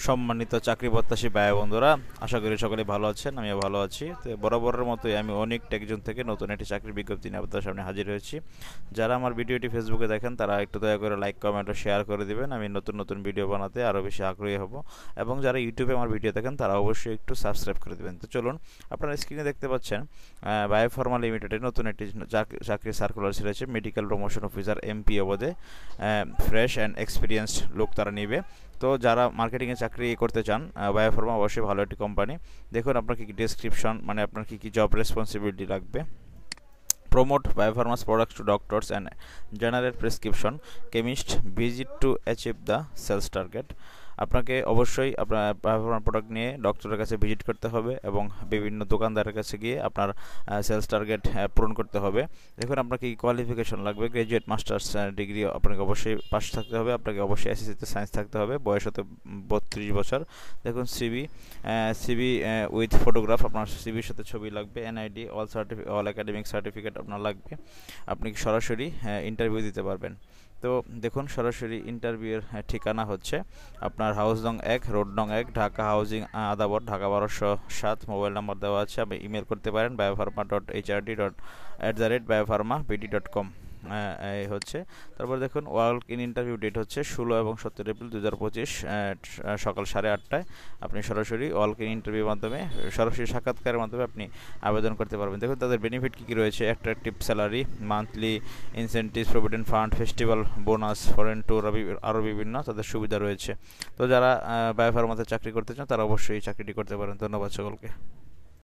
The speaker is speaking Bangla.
সম্মানিত চাকরি প্রত্যাশী ভাই বন্ধুরা, আশা করি সকলে ভালো আছেন। আমিও ভালো আছি। তো বরাবরের মতোই আমি অনেক টেকজন থেকে নতুন একটি চাকরির বিজ্ঞপ্তি নিয়ে আপনাদের সামনে হাজির হয়েছি। যারা আমার ভিডিওটি ফেসবুকে দেখেন তারা একটু দয়া করে লাইক, কমেন্ট ও শেয়ার করে দিবেন। আমি নতুন নতুন ভিডিও বানাতে আরও বেশি আগ্রহী হব। এবং যারা ইউটিউবে আমার ভিডিও দেখেন তারা অবশ্যই একটু সাবস্ক্রাইব করে দেবেন। তো চলুন, আপনারা স্ক্রিনে দেখতে পাচ্ছেন বায়োফার্মা লিমিটেডের নতুন একটি চাকরি সার্কুলার ছেড়েছে। মেডিকেল প্রমোশন অফিসার এমপি পদে ফ্রেশ অ্যান্ড এক্সপিরিয়েন্সড লোক তারা নিবে। তো যারা মার্কেটিংয়ে চাকরি করতে চান, বায়োফার্মা অবশ্যই ভালো একটি কোম্পানি। দেখুন আপনার কী কী ডেসক্রিপশন, মানে আপনার কী কী জব রেসপন্সিবিলিটি লাগবে। Promote biopharmas products to doctors and general prescription chemist visit to achieve the sales target. আপনাকে অবশ্যই আপনার বায়োফার্মা প্রোডাক্ট নিয়ে ডক্টরের কাছে ভিজিট করতে হবে এবং বিভিন্ন দোকানদারের কাছে গিয়ে আপনার সেলস টার্গেট পূরণ করতে হবে। দেখুন আপনার কি কোয়ালিফিকেশন লাগবে। গ্র্যাজুয়েট মাস্টার্স ডিগ্রি আপনাকে অবশ্যই পাস থাকতে হবে। আপনাকে অবশ্যই এসএসসিতে সায়েন্স থাকতে হবে। বয়স হতে 32 বছর। দেখুন সিবি উইথ ফটোগ্রাফ, আপনার সিবির সাথে ছবি লাগবে। এনআইডি, অল একাডেমিক সার্টিফিকেট আপনার লাগবে। আপনি সরাসরি ইন্টারভিউ দিতে পারবেন। তো দেখুন সরাসরি ইন্টারভিউয়ের ঠিকানা হচ্ছে আপনার হাউস নং 1, রোড নং 1, Dhaka housing Adabor, Dhaka 1207। Mobile number দেওয়া আছে, আপনি ইমেল করতে পারেন biopharma.hrd@biopharmabd.com। এই হচ্ছে। তারপর দেখুন ওয়ার্ক ইন ইন্টারভিউ ডেট হচ্ছে 16 এবং 17 এপ্রিল 2025 সকাল 8:30টায়। আপনি সরাসরি ওয়ার্ক ইন ইন্টারভিউর মাধ্যমে, সরাসরি সাক্ষাৎকারের মাধ্যমে আপনি আবেদন করতে পারবেন। দেখুন তাদের বেনিফিট কী কী রয়েছে। Attractive salary, monthly incentives, provident fund, festival bonus, foreign tour, আরও বিভিন্ন তাদের সুবিধা রয়েছে। তো যারা বায়োফার্মাতে চাকরি করতে চান তারা অবশ্যই এই চাকরিটি করতে পারেন। ধন্যবাদ সকলকে।